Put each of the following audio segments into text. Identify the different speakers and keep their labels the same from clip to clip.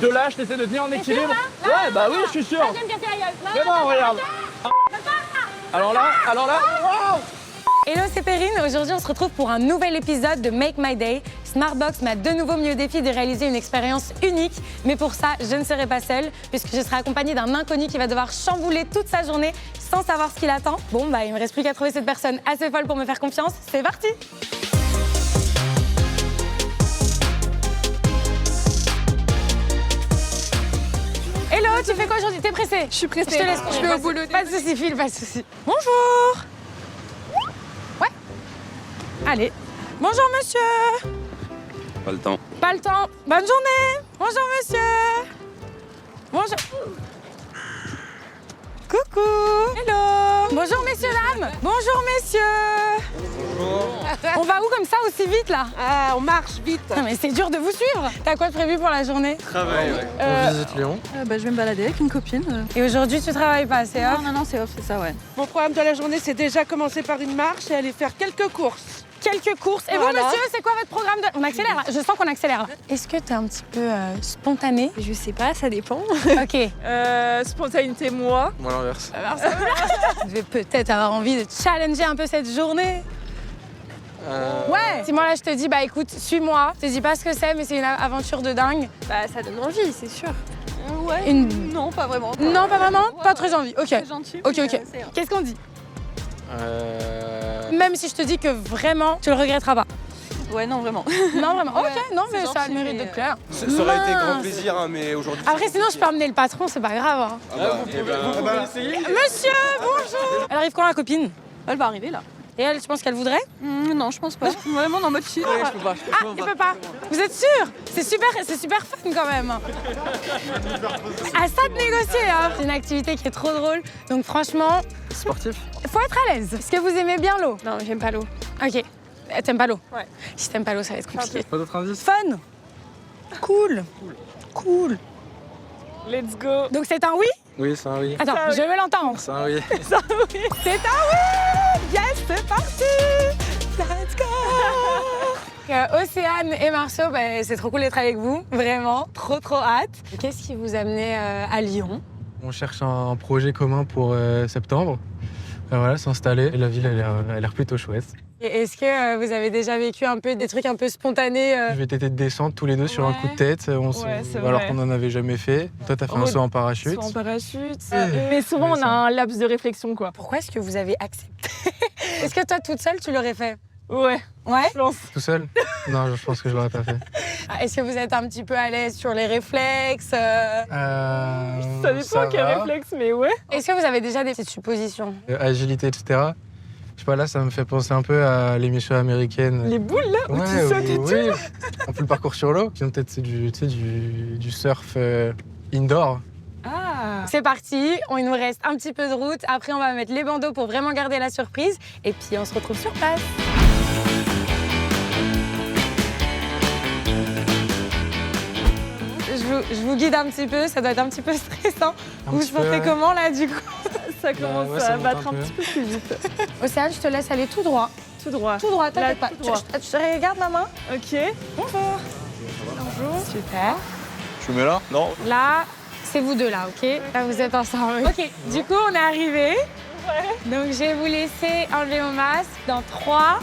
Speaker 1: te lâche, t'essaies de tenir en équilibre. Ouais, bah oui, je suis sûr. Mais non, regarde. Alors là, wow.
Speaker 2: Hello, c'est Perrine. Aujourd'hui, on se retrouve pour un nouvel épisode de Make My Day. Smartbox m'a de nouveau mis au défi de réaliser une expérience unique. Mais pour ça, je ne serai pas seule, puisque je serai accompagnée d'un inconnu qui va devoir chambouler toute sa journée sans savoir ce qui l'attend. Bon, bah, il me reste plus qu'à trouver cette personne assez folle pour me faire confiance. C'est parti! Hello, tu fais quoi aujourd'hui? T'es pressée?
Speaker 3: Je suis pressée.
Speaker 2: Je te laisse.
Speaker 3: Je vais au boulot.
Speaker 2: Pas de soucis, file, pas de soucis. Bonjour. Ouais. Allez. Bonjour, monsieur.
Speaker 4: Pas le temps.
Speaker 2: Pas le temps. Bonne journée. Bonjour, monsieur. Bonjour. Coucou. Hello. Bonjour, messieurs, dames. Bonjour, messieurs.
Speaker 4: Bonjour.
Speaker 2: On va où comme ça aussi vite, là?
Speaker 3: On marche vite.
Speaker 2: Non, mais c'est dur de vous suivre. T'as quoi de prévu pour la journée?
Speaker 4: Travail, ouais.
Speaker 5: On visite Lyon.
Speaker 3: Je vais me balader avec une copine.
Speaker 2: Et aujourd'hui, tu travailles pas, c'est off?
Speaker 3: Non, c'est off, c'est ça, ouais. Mon programme de la journée, c'est déjà commencer par une marche et aller faire quelques courses.
Speaker 2: Quelques courses. Et
Speaker 3: Voilà.
Speaker 2: vous, monsieur, c'est quoi votre programme de... On accélère, là. Je sens qu'on accélère. Là. Est-ce que t'es un petit peu spontané?
Speaker 6: Je sais pas, ça dépend.
Speaker 2: Ok.
Speaker 3: Spontanéité, moi.
Speaker 5: Moi l'inverse.
Speaker 2: Vous devez peut-être avoir envie de challenger un peu cette journée. Ouais. Si moi, là, je te dis, bah écoute, suis-moi. Je te dis pas ce que c'est, mais c'est une aventure de dingue.
Speaker 6: Bah, ça donne envie, c'est sûr.
Speaker 3: Ouais.
Speaker 2: Une...
Speaker 3: Non, pas vraiment.
Speaker 2: Non, pas vraiment?
Speaker 3: Ouais,
Speaker 2: Pas très envie. Ok.
Speaker 3: C'est gentil.
Speaker 2: Ok,
Speaker 3: mais,
Speaker 2: ok.
Speaker 3: c'est vrai.
Speaker 2: Qu'est-ce qu'on dit? Même si je te dis que vraiment, tu le regretteras pas.
Speaker 3: Ouais, non, vraiment.
Speaker 2: Non, vraiment.
Speaker 3: Ouais,
Speaker 2: Ok, non, mais
Speaker 3: c'est
Speaker 2: ça a le
Speaker 3: gentil,
Speaker 2: mérite
Speaker 3: mais,
Speaker 2: d'être clair.
Speaker 4: Ça aurait été grand
Speaker 2: Mince.
Speaker 4: plaisir, hein, mais aujourd'hui.
Speaker 2: Après, sinon, je peux emmener le patron, c'est pas grave. Hein. Monsieur, bonjour. Elle arrive quand, la copine?
Speaker 3: Elle va arriver, là.
Speaker 2: Et elle, tu penses qu'elle voudrait?
Speaker 3: Non, je pense pas. Vraiment, en mode chill.
Speaker 2: Ah, il peut pas. Vous êtes sûr? C'est super fun quand même. À ça de négocier, hein. C'est une activité qui est trop drôle. Donc franchement,
Speaker 5: Sportif.
Speaker 2: faut être à l'aise. Est-ce que vous aimez bien l'eau?
Speaker 6: Non, j'aime pas l'eau.
Speaker 2: Ok. T'aimes pas l'eau?
Speaker 3: Ouais.
Speaker 2: Si t'aimes pas l'eau, ça va être compliqué.
Speaker 5: Pas d'autres indices?
Speaker 2: Fun. Cool.
Speaker 3: Let's go.
Speaker 2: Donc c'est un oui?
Speaker 5: Oui, c'est un oui.
Speaker 2: Attends, je veux l'entendre.
Speaker 5: C'est un oui.
Speaker 2: C'est un oui! Yes, c'est parti! Let's go! Océane et Marceau, bah, c'est trop cool d'être avec vous. Vraiment, trop hâte. Qu'est-ce qui vous a amené à Lyon?
Speaker 5: On cherche un projet commun pour septembre. Voilà, s'installer. Et la ville, elle a l'air plutôt chouette.
Speaker 2: Et est-ce que vous avez déjà vécu un peu des trucs un peu spontanés
Speaker 5: Je vais têter de descendre tous les deux sur un coup de tête,
Speaker 3: c'est
Speaker 5: alors
Speaker 3: vrai.
Speaker 5: qu'on n'en avait jamais fait. Toi, t'as fait un saut en parachute.
Speaker 3: En parachute.
Speaker 5: Ouais.
Speaker 3: Mais souvent,
Speaker 5: Ouais,
Speaker 3: on a un laps de réflexion, quoi.
Speaker 2: Pourquoi est-ce que vous avez accepté? Est-ce que toi, toute seule, tu l'aurais fait?
Speaker 3: Ouais,
Speaker 2: Ouais?
Speaker 3: je pense.
Speaker 5: Tout seul? Non, je pense que je l'aurais pas fait.
Speaker 2: Est-ce que vous êtes un petit peu à l'aise sur les réflexes?
Speaker 3: Ça dépend quel
Speaker 5: va.
Speaker 3: réflexe, mais ouais.
Speaker 2: Est-ce que vous avez déjà des petites suppositions?
Speaker 5: Agilité, etc. Je sais pas, là, ça me fait penser un peu à l'émission américaine.
Speaker 3: Les boules, là, où tu sautes et tout.
Speaker 5: oui. Un peu le parcours sur l'eau. Sinon, peut-être c'est du surf indoor.
Speaker 3: Ah.
Speaker 2: C'est parti, il nous reste un petit peu de route. Après, on va mettre les bandeaux pour vraiment garder la surprise. Et puis, on se retrouve sur place. Je vous guide un petit peu, ça doit être un petit peu stressant. Vous vous sentez comment là du coup?
Speaker 3: Ça commence
Speaker 5: ouais, ça
Speaker 3: à
Speaker 5: monte
Speaker 3: battre
Speaker 5: un
Speaker 3: un
Speaker 5: peu.
Speaker 3: petit peu plus vite.
Speaker 2: Océane, je te laisse aller tout droit.
Speaker 3: Tout droit.
Speaker 2: Tout droit, t'inquiète
Speaker 3: Là,
Speaker 2: pas.
Speaker 3: tout droit.
Speaker 2: Tu regardes ma main?
Speaker 3: Ok.
Speaker 2: Bonjour. Bonjour. Super.
Speaker 4: Je me mets là? Non.
Speaker 2: Là, c'est vous deux là, ok? Là, vous êtes ensemble. Ok, du coup, on est arrivés. Ouais. Donc, je vais vous laisser enlever mon masque dans 3,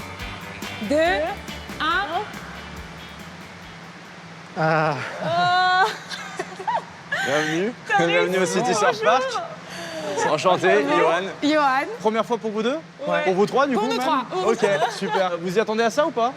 Speaker 2: 2, 1.
Speaker 5: Ah,
Speaker 4: Bienvenue. Bienvenue au City Surf Park. Enchanté, Johan.
Speaker 2: Johan.
Speaker 4: Première fois pour vous deux?
Speaker 5: Ouais.
Speaker 4: Pour vous trois, du
Speaker 2: Pour
Speaker 4: coup?
Speaker 2: nous
Speaker 4: même
Speaker 2: trois.
Speaker 4: Ok, super. Vous y attendez à ça ou pas?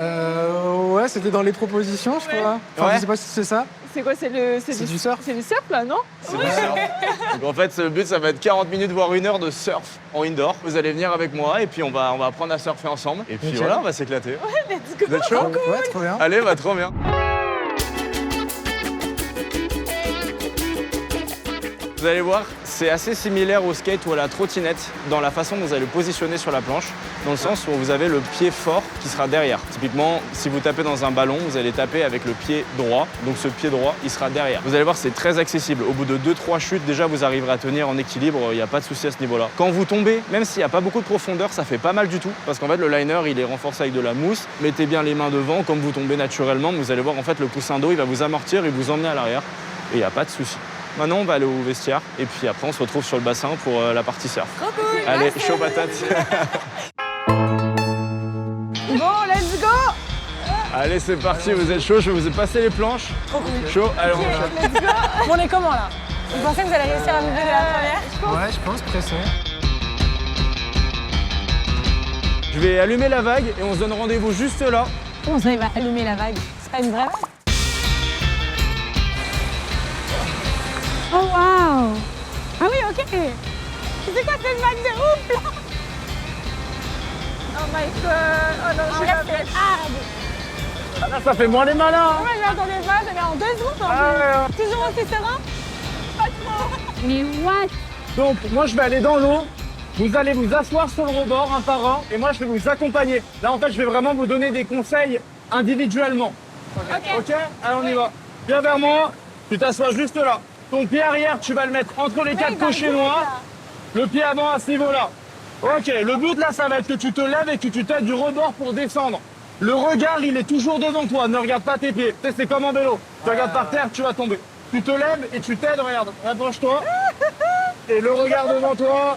Speaker 5: ouais, c'était dans les propositions, je crois. Enfin,
Speaker 4: Ouais.
Speaker 5: je sais pas si c'est ça.
Speaker 3: C'est quoi, c'est
Speaker 5: du surf.
Speaker 3: C'est du surf, là, non?
Speaker 4: C'est du surf. Donc en fait, le but, ça va être 40 minutes, voire 1 heure de surf en indoor. Vous allez venir avec moi et puis on va apprendre à surfer ensemble. Et puis
Speaker 5: Ok.
Speaker 4: voilà, on va s'éclater.
Speaker 3: Let's go.
Speaker 4: Vous êtes chaud?
Speaker 5: Ouais, trop bien.
Speaker 4: Allez, va trop bien. Vous allez voir, c'est assez similaire au skate ou à la trottinette dans la façon dont vous allez le positionner sur la planche, dans le sens où vous avez le pied fort qui sera derrière. Typiquement, si vous tapez dans un ballon, vous allez taper avec le pied droit, donc ce pied droit, il sera derrière. Vous allez voir, c'est très accessible. Au bout de 2-3 chutes, déjà, vous arriverez à tenir en équilibre, il n'y a pas de souci à ce niveau-là. Quand vous tombez, même s'il n'y a pas beaucoup de profondeur, ça fait pas mal du tout, parce qu'en fait, le liner, il est renforcé avec de la mousse. Mettez bien les mains devant, comme vous tombez naturellement, vous allez voir, en fait, le coussin d'eau, il va vous amortir et vous emmener à l'arrière. et il n'y a pas de souci. Maintenant, on va aller au vestiaire et puis après, on se retrouve sur le bassin pour la partie surf.
Speaker 2: Trop cool.
Speaker 4: Allez, chaud patate.
Speaker 2: Bon, let's go.
Speaker 4: Allez, c'est parti, vous êtes chaud, je vais vous passer les planches.
Speaker 2: Trop cool.
Speaker 4: Chaud, allez, on
Speaker 2: Ok,
Speaker 4: enchaîne.
Speaker 2: let's go. Bon, on est comment là? Vous pensez que vous allez réussir à nous lever de la première?
Speaker 5: Ouais, je pense, pressé.
Speaker 4: Je vais allumer la vague et on se donne rendez-vous juste là.
Speaker 2: Comment ça, il va allumer la vague? C'est pas une vraie vague? Oh waouh! Ah oui, ok! C'est quoi cette vague de ouf là? Oh my god! Oh non, je c'est hard!
Speaker 1: Ah, là, ça fait moins les malins.
Speaker 2: Moi, je m'attendais pas, ça fait en 2 secondes en plus. Toujours aussi serein? Pas trop! Mais what?
Speaker 1: Donc, moi, je vais aller dans l'eau. Vous allez vous asseoir sur le rebord un par un et moi, je vais vous accompagner. Là, en fait, je vais vraiment vous donner des conseils individuellement. Ok? Allez, on y va. Viens vers moi. Tu t'assois juste là. Ton pied arrière, tu vas le mettre entre les quatre cochers noirs. Le pied avant à ce niveau-là. Ok, le but là, ça va être que tu te lèves et que tu t'aides du rebord pour descendre. Le regard, il est toujours devant toi. Ne regarde pas tes pieds. Tu sais, c'est comme en vélo. Tu regardes par terre, tu vas tomber. Tu te lèves et tu t'aides, regarde. Rapproche-toi. Et le regard devant toi.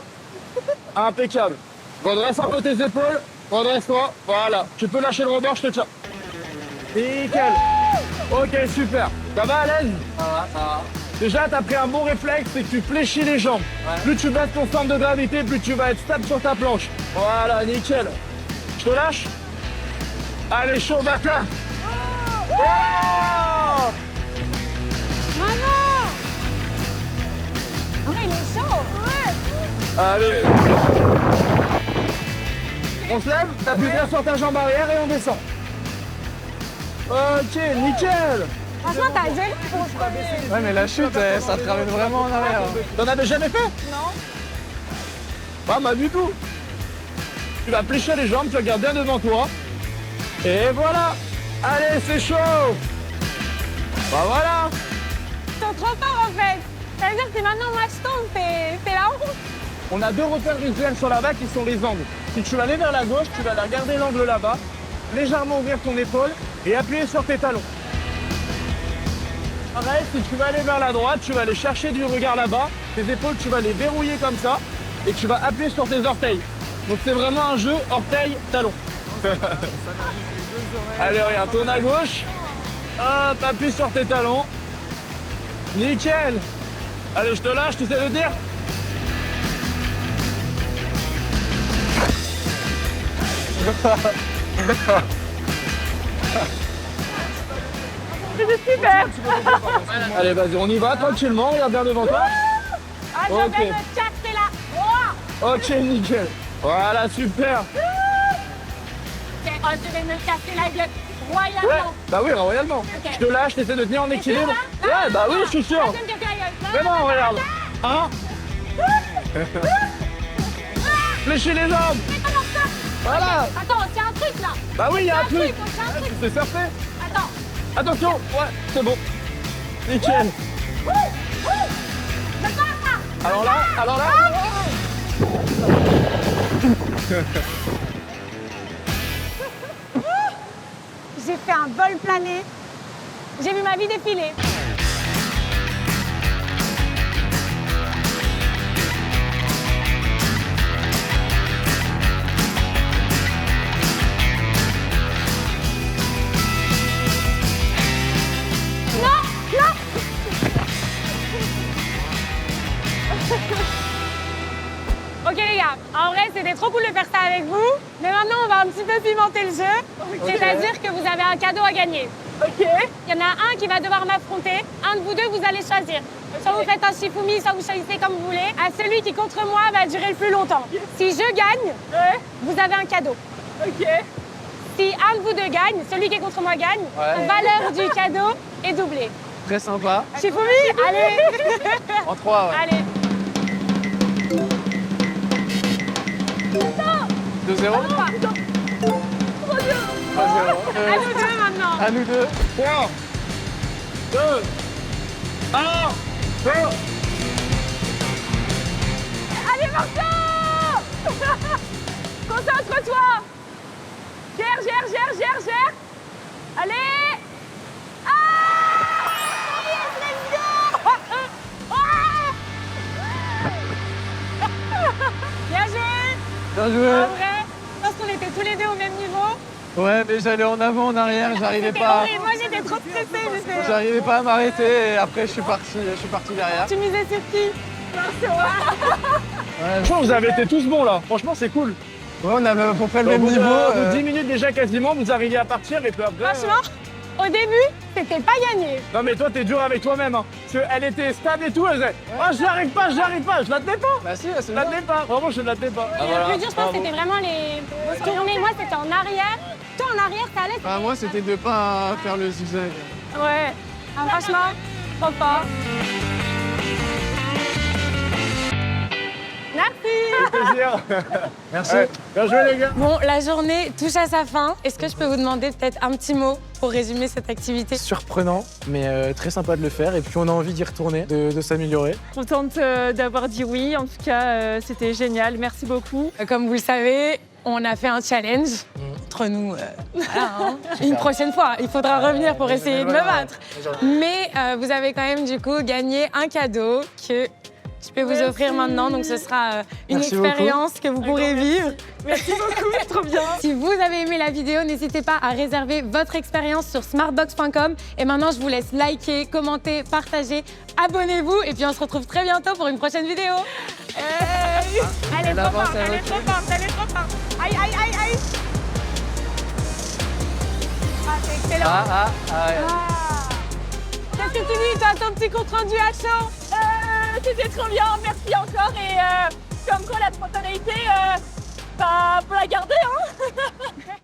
Speaker 1: Impeccable. Redresse un peu tes épaules. Redresse-toi. Voilà. Tu peux lâcher le rebord, je te tiens. Nickel. Ok, super. Ça va à l'aise? Ça va. Déjà, tu as pris un bon réflexe, c'est que tu fléchis les jambes. Plus tu baisses ton centre de gravité, plus tu vas être stable sur ta planche. Voilà, nickel. Je te lâche? Allez, chaud, bâtard. Oh
Speaker 2: Maman! Oh, il est chaud! Ouais!
Speaker 1: Allez. On se lève, t'appuies bien sur ta jambe arrière et on descend. Ok, nickel.
Speaker 2: Franchement, t'as gêné pour se lever.
Speaker 5: Ouais, mais la chute, ça te ramène vraiment en arrière.
Speaker 1: T'en avais jamais fait?
Speaker 2: Non.
Speaker 1: Pas du tout. Tu vas fléchir les jambes, tu regardes bien devant toi. Et voilà. Allez, c'est chaud. Bah voilà.
Speaker 2: Ils sont trop forts en fait. Ça veut dire que maintenant, moi, je tombe, c'est la honte.
Speaker 1: On a deux repères visuels sur la vague qui sont les angles. Si tu vas aller vers la gauche, tu vas aller regarder l'angle là-bas, légèrement ouvrir ton épaule et appuyer sur tes talons. Pareil, si tu vas aller vers la droite, tu vas aller chercher du regard là-bas, tes épaules, tu vas les verrouiller comme ça et tu vas appuyer sur tes orteils. Donc c'est vraiment un jeu orteil-talon. Allez, regarde, tourne à gauche. Hop, appuie sur tes talons. Nickel. Allez, je te lâche, tu sais le dire?
Speaker 2: C'est super.
Speaker 1: Allez, vas-y, on y va tranquillement, regarde bien devant toi.
Speaker 2: Ah, je
Speaker 1: Ok.
Speaker 2: vais me casser là.
Speaker 1: Ok, nickel. Voilà, super.
Speaker 2: Je vais me casser la gueule
Speaker 1: Ouais,
Speaker 2: royalement.
Speaker 1: bah oui, royalement.
Speaker 2: Ok.
Speaker 1: Je te lâche, t'essaies de tenir en équilibre.
Speaker 2: sûr,
Speaker 1: Ouais, bah oui, je suis sûr.
Speaker 2: Je vais me casser la gueule.
Speaker 1: Vraiment, regarde. Hein? Fléchis les jambes.
Speaker 2: Comment ça?
Speaker 1: Voilà.
Speaker 2: Attends, c'est un truc là.
Speaker 1: Bah oui, il y a un truc.
Speaker 2: C'est un truc.
Speaker 1: C'est surfer.
Speaker 2: Attends.
Speaker 1: Attention. Ouais, c'est bon. Nickel. Alors là.
Speaker 2: J'ai fait un vol plané. J'ai vu ma vie défiler. Non, non. Ok les gars, en vrai c'était trop cool de faire ça avec vous, mais maintenant on va un petit peu pimenter le jeu, c'est-à-dire que vous avez un cadeau à gagner. Ok. Il y en a un qui va devoir m'affronter, un de vous deux vous allez choisir. Soit vous faites un Shifumi, soit vous choisissez comme vous voulez. À celui qui contre moi va durer le plus longtemps. Si je gagne, vous avez un cadeau. Ok. Si un de vous deux gagne, celui qui est contre moi gagne, la valeur du cadeau est doublée.
Speaker 5: Très sympa.
Speaker 2: Shifumi, allez.
Speaker 5: En 3, ouais.
Speaker 2: Allez.
Speaker 5: 2-0.
Speaker 2: 3-0. À nous deux maintenant.
Speaker 5: À nous deux.
Speaker 1: 3, 2, 1, go.
Speaker 2: Allez, Marceau. Concentre-toi. Gère. Allez. Ah, yes, let's go.
Speaker 5: joué.
Speaker 2: En vrai, je pense qu'on était tous les deux au même niveau.
Speaker 5: Ouais, mais j'allais en avant, en arrière, j'arrivais
Speaker 2: C'était
Speaker 5: pas.
Speaker 2: horrible. Moi, j'étais trop stressée.
Speaker 5: J'arrivais pas à m'arrêter et après je suis parti derrière.
Speaker 2: Tu misais sur qui?
Speaker 1: Franchement, vous avez été tous bons là. Franchement, c'est cool.
Speaker 5: Ouais, on avait à peu près le
Speaker 1: Au
Speaker 5: même
Speaker 1: bout
Speaker 5: niveau.
Speaker 1: de 10 minutes déjà quasiment, vous arrivez à partir et puis après...
Speaker 2: Franchement, au début, c'était pas gagné.
Speaker 1: Non mais toi, t'es dur avec toi-même. Hein. Parce qu'elle était stable et tout, elle disait « Oh, je l'arrive pas, je la tenais pas.
Speaker 5: Bah si, c'est
Speaker 1: Je la tenais pas. Vraiment, je la tenais pas. Ah,
Speaker 2: Le
Speaker 1: voilà.
Speaker 2: plus dur, je pense, c'était vraiment les tournées. Moi, c'était en arrière. Toi, en arrière, ça allait.
Speaker 5: Enfin, moi, c'était de pas faire le zigzag.
Speaker 2: Ouais. Ah, franchement, trop fort. Merci.
Speaker 1: Plaisir.
Speaker 5: Merci.
Speaker 1: Ouais, bien joué les gars.
Speaker 2: Bon, la journée touche à sa fin. Est-ce que je peux vous demander peut-être un petit mot pour résumer cette activité?
Speaker 5: Surprenant, mais très sympa de le faire. Et puis on a envie d'y retourner, de s'améliorer.
Speaker 7: Contente d'avoir dit oui. En tout cas, c'était génial. Merci beaucoup.
Speaker 2: Comme vous le savez, on a fait un challenge entre nous. Voilà, hein. Une prochaine fois, il faudra revenir pour essayer de me battre. Mais vous avez quand même du coup gagné un cadeau que je peux vous offrir maintenant. Donc ce sera une
Speaker 5: Merci
Speaker 2: expérience que vous pourrez vivre.
Speaker 7: Merci beaucoup, trop bien.
Speaker 2: Si vous avez aimé la vidéo, n'hésitez pas à réserver votre expérience sur smartbox.com. Et maintenant, je vous laisse liker, commenter, partager, abonnez-vous. Et puis on se retrouve très bientôt pour une prochaine vidéo. Hey, elle est trop forte, elle est trop forte, elle est trop forte. Aïe, aïe, aïe, aïe. Ah, c'est excellent. Qu'est-ce que tu dis, toi, ton petit compte rendu à chaud?
Speaker 7: C'était trop bien, merci encore. Et comme quoi, la spontanéité, faut la garder. Hein.